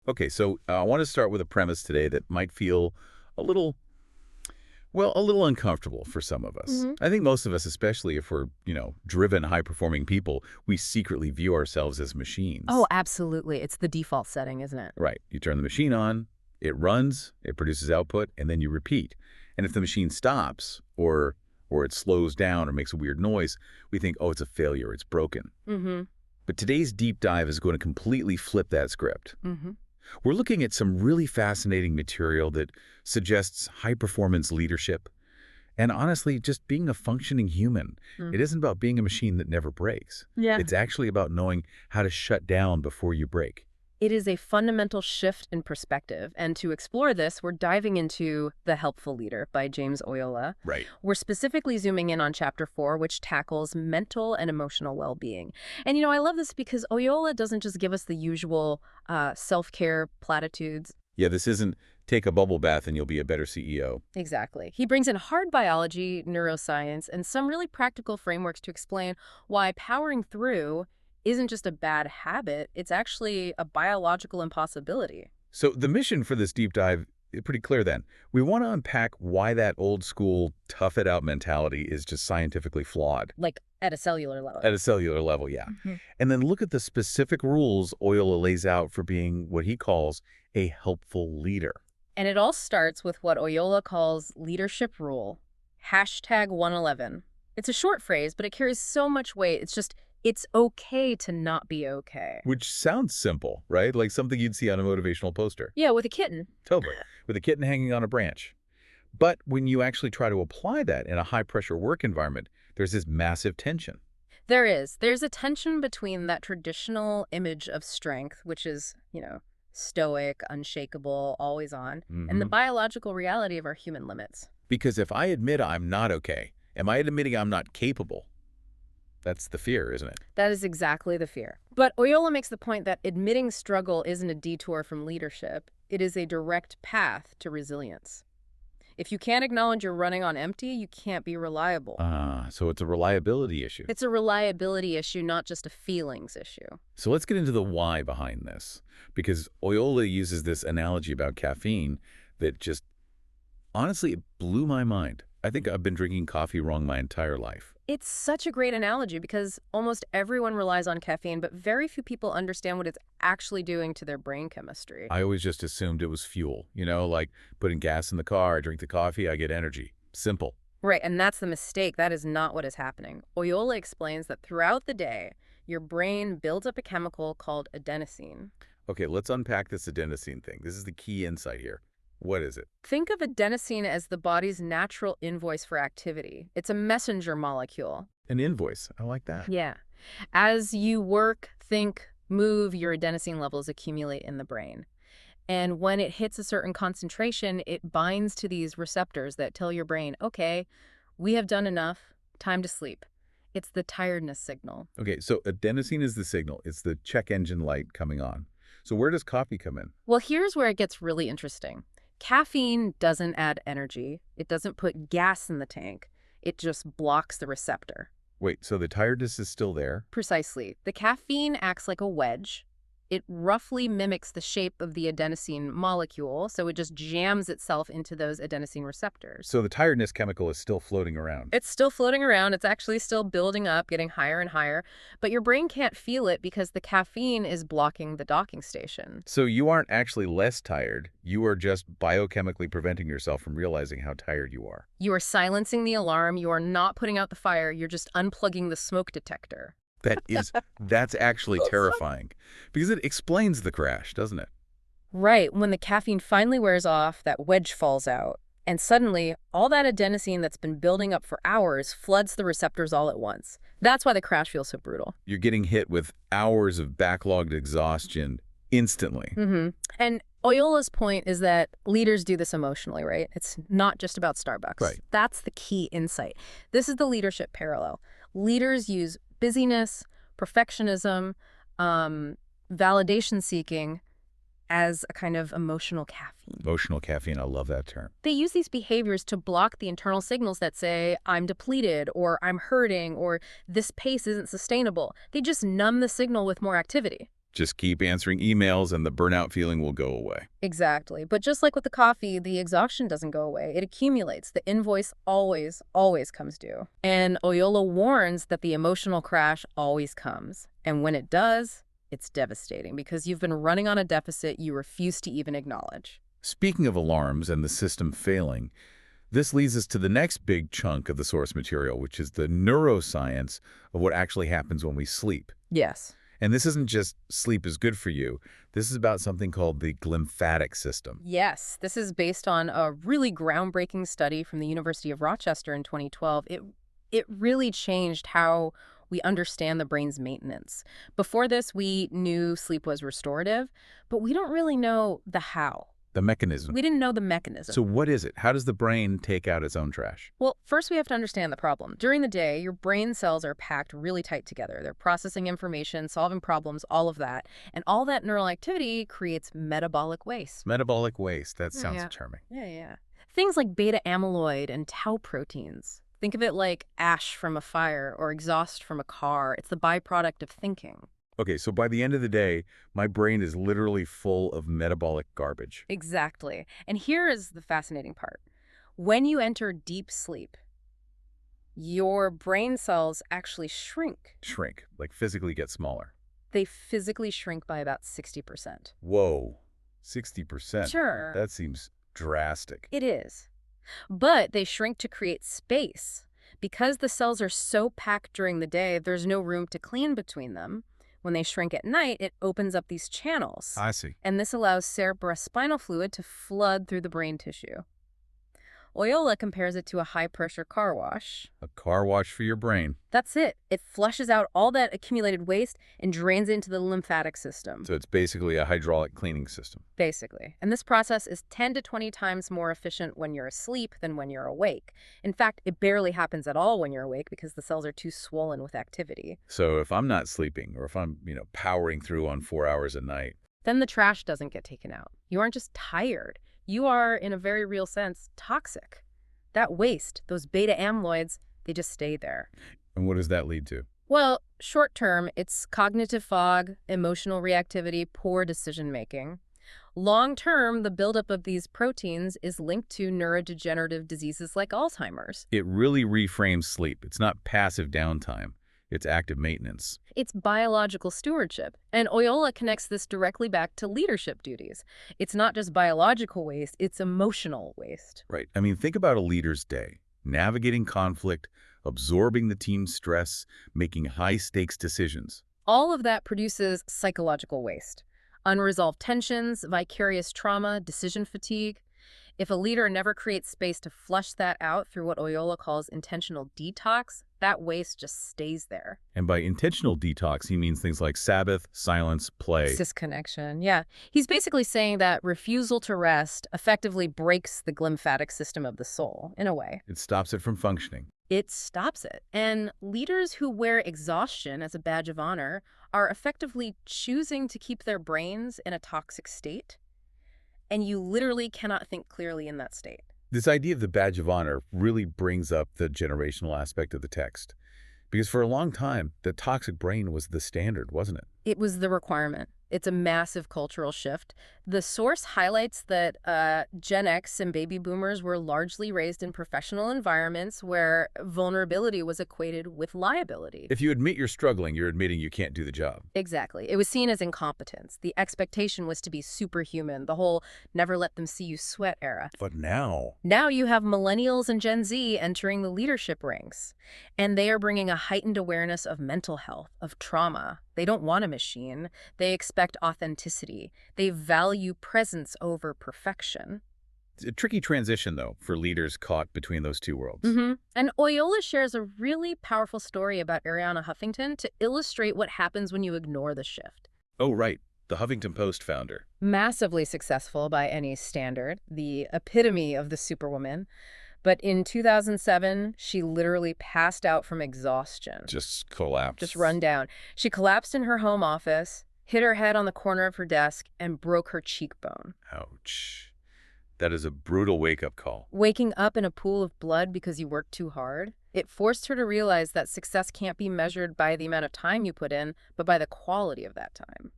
Okay, so I want to start with a premise today that might feel a little, well, a little uncomfortable for some of us. hmm I think most of us, especially if we're, driven, high-performing people, we secretly view ourselves as Oh, machines. absolutely. It's the default setting, isn't it? Right. You turn the machine on, it runs, it produces output, and then you repeat. And if the machine stops or it slows down or makes a weird noise, we think, oh, it's a failure, it's broken. hmm But today's deep dive is going to completely flip that script. hmm We're looking at some really fascinating material that suggests high-performance leadership and honestly, just being a functioning human. Mm. It isn't about being a machine that never breaks. Yeah. It's actually about knowing how to shut down before you break. It is a fundamental shift in perspective. And to explore this, we're diving into The Helpful Leader by James Oyola. Right. We're specifically zooming in on chapter 4, which tackles mental and emotional well-being. And, I love this because Oyola doesn't just give us the usual self-care platitudes. Yeah, this isn't take a bubble bath and you'll be a better CEO. Exactly. He brings in hard biology, neuroscience, and some really practical frameworks to explain why powering through isn't just a bad habit, it's actually a biological impossibility. So the mission for this deep dive is pretty clear then. We want to unpack why that old school tough it out mentality is just scientifically flawed. Like at a cellular level. At a cellular level, yeah. And then look at the specific rules Oyola lays out for being what he calls a helpful leader. And it all starts with what Oyola calls leadership rule, hashtag 111. It's a short phrase, but it carries so much weight. It's okay to not be okay. Which sounds simple, right? Like something you'd see on a motivational poster. Yeah, with a kitten. Totally. With a kitten hanging on a branch. But when you actually try to apply that in a high-pressure work environment, there's this massive tension. There is. There's a tension between that traditional image of strength, which is, stoic, unshakable, always on, and the biological reality of our human limits. Because if I admit I'm not okay, am I admitting I'm not capable? That's the fear, isn't it? That is exactly the fear. But Oyola makes the point that admitting struggle isn't a detour from leadership. It is a direct path to resilience. If you can't acknowledge you're running on empty, you can't be reliable. So it's a reliability issue. It's a reliability issue, not just a feelings issue. So let's get into the why behind this. Because Oyola uses this analogy about caffeine that just, honestly, it blew my mind. I think I've been drinking coffee wrong my entire life. It's such a great analogy because almost everyone relies on caffeine, but very few people understand what it's actually doing to their brain chemistry. I always just assumed it was fuel, like putting gas in the car, I drink the coffee, I get energy. Simple. Right, and that's the mistake. That is not what is happening. Oyola explains that throughout the day, your brain builds up a chemical called adenosine. Okay, let's unpack this adenosine thing. This is the key insight here. What is it? Think of adenosine as the body's natural invoice for activity. It's a messenger molecule. An invoice. I like that. Yeah. As you work, think, move, your adenosine levels accumulate in the brain. And when it hits a certain concentration, it binds to these receptors that tell your brain, okay, we have done enough, time to sleep. It's the tiredness signal. Okay, so adenosine is the signal. It's the check engine light coming on. So where does coffee come in? Well, here's where it gets really interesting. Caffeine doesn't add energy. It doesn't put gas in the tank. It just blocks the receptor. Wait, so the tiredness is still there? Precisely. The caffeine acts like a wedge. It roughly mimics the shape of the adenosine molecule, so it just jams itself into those adenosine receptors. So the tiredness chemical is still floating around. It's still floating around. It's actually still building up, getting higher and higher. But your brain can't feel it because the caffeine is blocking the docking station. So you aren't actually less tired. You are just biochemically preventing yourself from realizing how tired you are. You are silencing the alarm. You are not putting out the fire. You're just unplugging the smoke detector. That's actually terrifying because it explains the crash, doesn't it? Right. When the caffeine finally wears off, that wedge falls out. And suddenly, all that adenosine that's been building up for hours floods the receptors all at once. That's why the crash feels so brutal. You're getting hit with hours of backlogged exhaustion instantly. And Oyola's point is that leaders do this emotionally, right? It's not just about Starbucks. Right. That's the key insight. This is the leadership parallel. Leaders use busyness, perfectionism, validation seeking as a kind of emotional caffeine. Emotional caffeine, I love that term. They use these behaviors to block the internal signals that say, I'm depleted, or I'm hurting, or this pace isn't sustainable. They just numb the signal with more activity. Just keep answering emails and the burnout feeling will go away. Exactly. But just like with the coffee, the exhaustion doesn't go away. It accumulates. The invoice always comes due. And Oyola warns that the emotional crash always comes. And when it does, it's devastating because you've been running on a deficit you refuse to even acknowledge. Speaking of alarms and the system failing, this leads us to the next big chunk of the source material, which is the neuroscience of what actually happens when we sleep. Yes. And this isn't just sleep is good for you. This is about something called the glymphatic system. Yes, this is based on a really groundbreaking study from the University of Rochester in 2012. It really changed how we understand the brain's maintenance. Before this, we knew sleep was restorative, but we don't really know the how. The mechanism. We didn't know the mechanism. So what is it? How does the brain take out its own trash? Well, first we have to understand the problem. During the day, your brain cells are packed really tight together. They're processing information, solving problems, all of that. And all that neural activity creates metabolic waste. Metabolic waste. That Yeah, sounds yeah. charming. Yeah. Things like beta amyloid and tau proteins. Think of it like ash from a fire or exhaust from a car. It's the byproduct of thinking. Okay, so by the end of the day, my brain is literally full of metabolic garbage. Exactly. And here is the fascinating part. When you enter deep sleep, your brain cells actually shrink. Shrink, like physically get smaller. They physically shrink by about 60%. Whoa, 60%. Sure. That seems drastic. It is. But they shrink to create space. Because the cells are so packed during the day, there's no room to clean between them. When they shrink at night, it opens up these channels. I see. And this allows cerebrospinal fluid to flood through the brain tissue. Oyola compares it to a high-pressure car wash. A car wash for your brain. That's it. It flushes out all that accumulated waste and drains it into the lymphatic system. So it's basically a hydraulic cleaning system. Basically. And this process is 10 to 20 times more efficient when you're asleep than when you're awake. In fact, it barely happens at all when you're awake because the cells are too swollen with activity. So if I'm not sleeping or if I'm, powering through on 4 hours a night, Then the trash doesn't get taken out. You aren't just tired. You are, in a very real sense, toxic. That waste, those beta amyloids, they just stay there. and what does that lead to? Well, short term, it's cognitive fog, emotional reactivity, poor decision making. Long term, the buildup of these proteins is linked to neurodegenerative diseases like Alzheimer's. It really reframes sleep. It's not passive downtime. It's active maintenance. It's biological stewardship, and Oyola connects this directly back to leadership duties. It's not just biological waste, it's emotional waste. Right. I mean, think about a leader's day. Navigating conflict, absorbing the team's stress, making high-stakes decisions. All of that produces psychological waste. Unresolved tensions, vicarious trauma, decision fatigue. If a leader never creates space to flush that out through what Oyola calls intentional detox, that waste just stays there. And by intentional detox, he means things like Sabbath, silence, play. Disconnection, yeah. He's basically saying that refusal to rest effectively breaks the glymphatic system of the soul, in a way. It stops it from functioning. It stops it. And leaders who wear exhaustion as a badge of honor are effectively choosing to keep their brains in a toxic state. And you literally cannot think clearly in that state. This idea of the badge of honor really brings up the generational aspect of the text. Because for a long time, the toxic brain was the standard, wasn't it? It was the requirement. It's a massive cultural shift. The source highlights that Gen X and baby boomers were largely raised in professional environments where vulnerability was equated with liability. If you admit you're struggling, you're admitting you can't do the job. Exactly. It was seen as incompetence. The expectation was to be superhuman, the whole never let them see you sweat era. But now, Now you have millennials and Gen Z entering the leadership ranks, and they are bringing a heightened awareness of mental health, of trauma. They don't want a machine. They expect authenticity. They value presence over perfection. it's a tricky transition, though, for leaders caught between those two worlds. And Oyola shares a really powerful story about Arianna Huffington to illustrate what happens when you ignore the shift. Oh, right. The Huffington Post founder. Massively successful by any standard, the epitome of the superwoman. But in 2007, she literally passed out from exhaustion. Just collapsed. Just run down. She collapsed in her home office, hit her head on the corner of her desk, and broke her cheekbone. Ouch. That is a brutal wake-up call. Waking up in a pool of blood because you worked too hard, it forced her to realize that success can't be measured by the amount of time you put in, but by the quality of that time.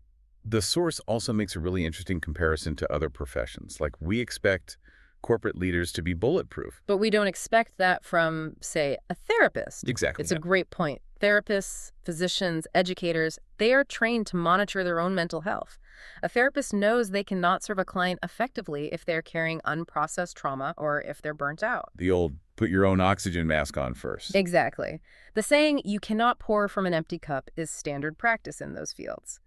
The source also makes a really interesting comparison to other professions. Like, we expect corporate leaders to be bulletproof. But we don't expect that from, say, a therapist. Exactly. It's a great point. Therapists, physicians, educators, they are trained to monitor their own mental health. A therapist knows they cannot serve a client effectively if they're carrying unprocessed trauma or if they're burnt out. The old put your own oxygen mask on first. Exactly. The saying, you cannot pour from an empty cup, is standard practice in those fields.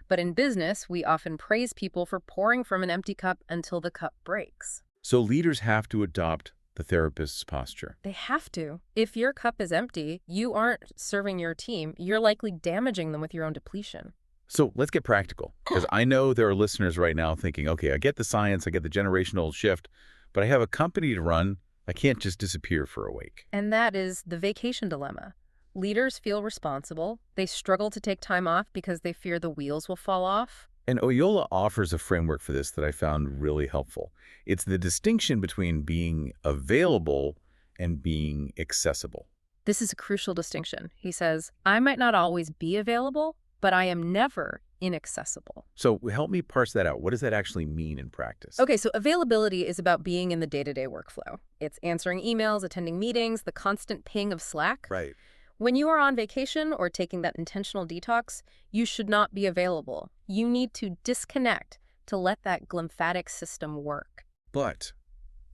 But in business, we often praise people for pouring from an empty cup until the cup breaks. So leaders have to adopt the therapist's posture. They have to. If your cup is empty, you aren't serving your team. You're likely damaging them with your own depletion. So let's get practical, because I know there are listeners right now thinking, okay, I get the science, I get the generational shift, but I have a company to run. I can't just disappear for a week. And that is the vacation dilemma. Leaders feel responsible. They struggle to take time off because they fear the wheels will fall off. And Oyola offers a framework for this that I found really helpful. It's the distinction between being available and being accessible. This is a crucial distinction. He says, I might not always be available, but I am never inaccessible. So help me parse that out. What does that actually mean in practice? Okay, so availability is about being in the day-to-day workflow. It's answering emails, attending meetings, the constant ping of Slack. Right. When you are on vacation or taking that intentional detox, you should not be available. You need to disconnect to let that glymphatic system work. But,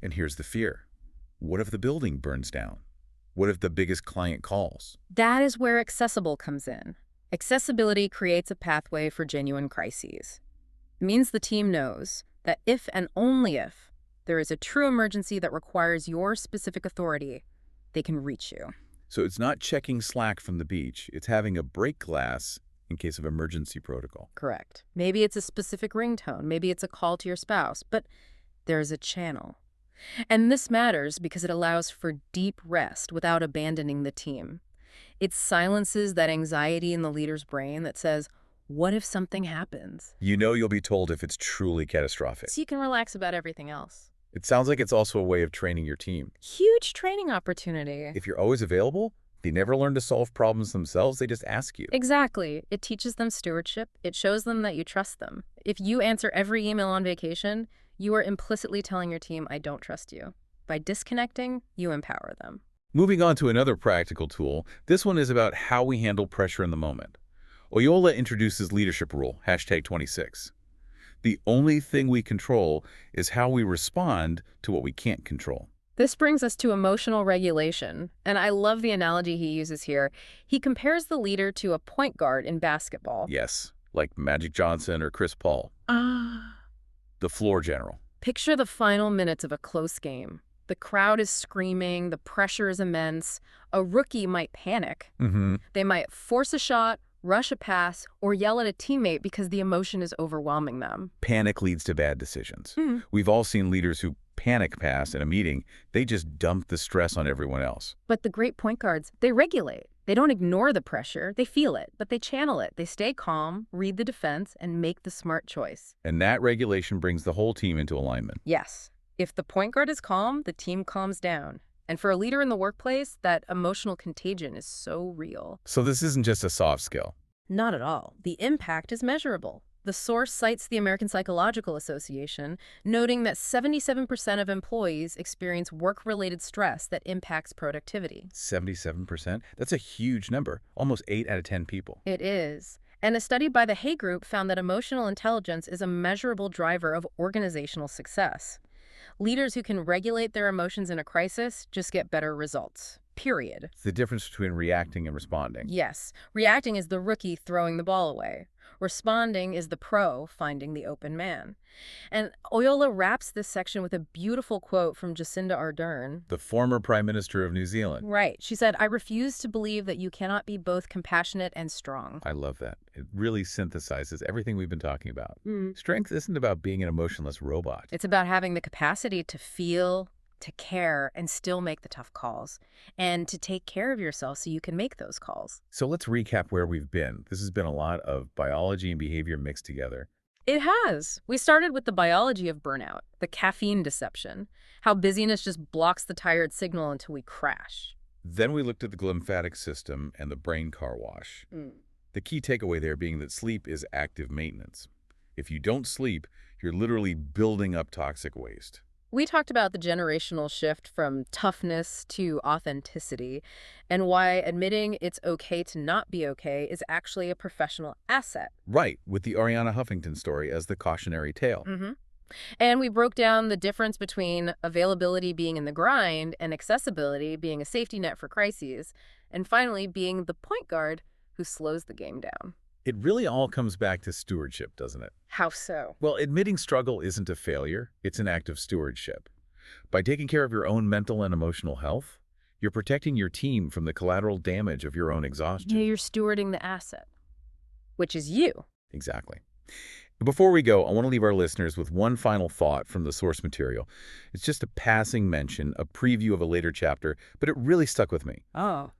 and here's the fear, what if the building burns down? What if the biggest client calls? That is where accessible comes in. Accessibility creates a pathway for genuine crises. It means the team knows that if and only if there is a true emergency that requires your specific authority, they can reach you. So it's not checking Slack from the beach. It's having a break glass in case of emergency protocol. Correct. Maybe it's a specific ringtone. Maybe it's a call to your spouse. But there's a channel. And this matters because it allows for deep rest without abandoning the team. It silences that anxiety in the leader's brain that says, what if something happens? You know you'll be told if it's truly catastrophic. So you can relax about everything else. It sounds like it's also a way of training your team. Huge training opportunity. If you're always available, they never learn to solve problems themselves. They just ask you. Exactly. It teaches them stewardship. It shows them that you trust them. If you answer every email on vacation, you are implicitly telling your team, I don't trust you. By disconnecting, you empower them. Moving on to another practical tool, this one is about how we handle pressure in the moment. Oyola introduces leadership rule, #26. The only thing we control is how we respond to what we can't control. This brings us to emotional regulation, and I love the analogy he uses here. He compares the leader to a point guard in basketball. Yes, like Magic Johnson or Chris Paul. The floor general. Picture the final minutes of a close game. The crowd is screaming, the pressure is immense. A rookie might panic. They might force a shot, rush a pass, or yell at a teammate because the emotion is overwhelming them. Panic leads to bad decisions. We've all seen leaders who panic pass in a meeting. They just dump the stress on everyone else. But the great point guards, they regulate. They don't ignore the pressure. They feel it, but they channel it. They stay calm, read the defense, and make the smart choice. And that regulation brings the whole team into alignment. Yes. If the point guard is calm, the team calms down. And for a leader in the workplace, that emotional contagion is so real. So this isn't just a soft skill. Not at all. The impact is measurable. The source cites the American Psychological Association, noting that 77% of employees experience work-related stress that impacts productivity. 77%? That's a huge number. Almost 8 out of 10 people. It is. And a study by the Hay Group found that emotional intelligence is a measurable driver of organizational success. Leaders who can regulate their emotions in a crisis just get better results. Period. It's the difference between reacting and responding. Yes. Reacting is the rookie throwing the ball away. Responding is the pro finding the open man. And Oyola wraps this section with a beautiful quote from Jacinda Ardern. The former Prime Minister of New Zealand. Right. She said, I refuse to believe that you cannot be both compassionate and strong. I love that. It really synthesizes everything we've been talking about. Strength isn't about being an emotionless robot. It's about having the capacity to feel, to care, and still make the tough calls, and to take care of yourself so you can make those calls. So let's recap where we've been. This has been a lot of biology and behavior mixed together. It has. We started with the biology of burnout, the caffeine deception, how busyness just blocks the tired signal until we crash. Then we looked at the glymphatic system and the brain car wash. The key takeaway there being that sleep is active maintenance. If you don't sleep, you're literally building up toxic waste. We talked about the generational shift from toughness to authenticity and why admitting it's okay to not be okay is actually a professional asset. Right, with the Ariana Huffington story as the cautionary tale. hmm And we broke down the difference between availability being in the grind and accessibility being a safety net for crises, and finally being the point guard who slows the game down. It really all comes back to stewardship, doesn't it? How so? Well, admitting struggle isn't a failure, it's an act of stewardship. By taking care of your own mental and emotional health, you're protecting your team from the collateral damage of your own Yeah, exhaustion. you're stewarding the asset, which is you. Exactly. Before we go, I want to leave our listeners with one final thought from the source material. It's just a passing mention, a preview of a later chapter, but it really stuck with me. Oh.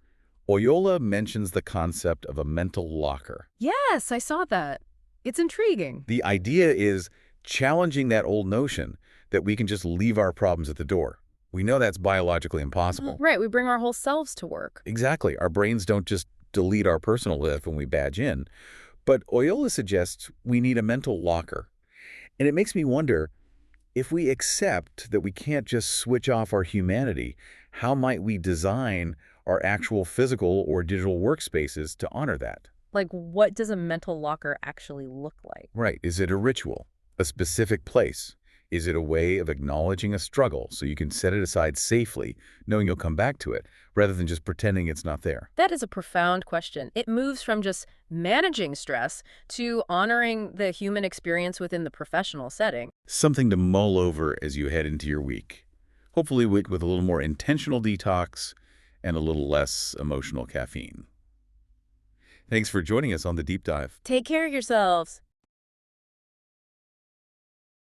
Oyola mentions the concept of a mental locker. Yes, I saw that. It's intriguing. The idea is challenging that old notion that we can just leave our problems at the door. We know that's biologically impossible. Right, we bring our whole selves to work. Exactly. Our brains don't just delete our personal life when we badge in. But Oyola suggests we need a mental locker. And it makes me wonder, if we accept that we can't just switch off our humanity, how might we design our actual physical or digital workspaces to honor that? Like, what does a mental locker actually look like? Right. Is it a ritual? A specific place? Is it a way of acknowledging a struggle so you can set it aside safely, knowing you'll come back to it, rather than just pretending it's not there? That is a profound question. It moves from just managing stress to honoring the human experience within the professional setting. Something to mull over as you head into your week. Hopefully with a little more intentional detox and a little less emotional caffeine. Thanks for joining us on the Deep Dive. Take care of yourselves.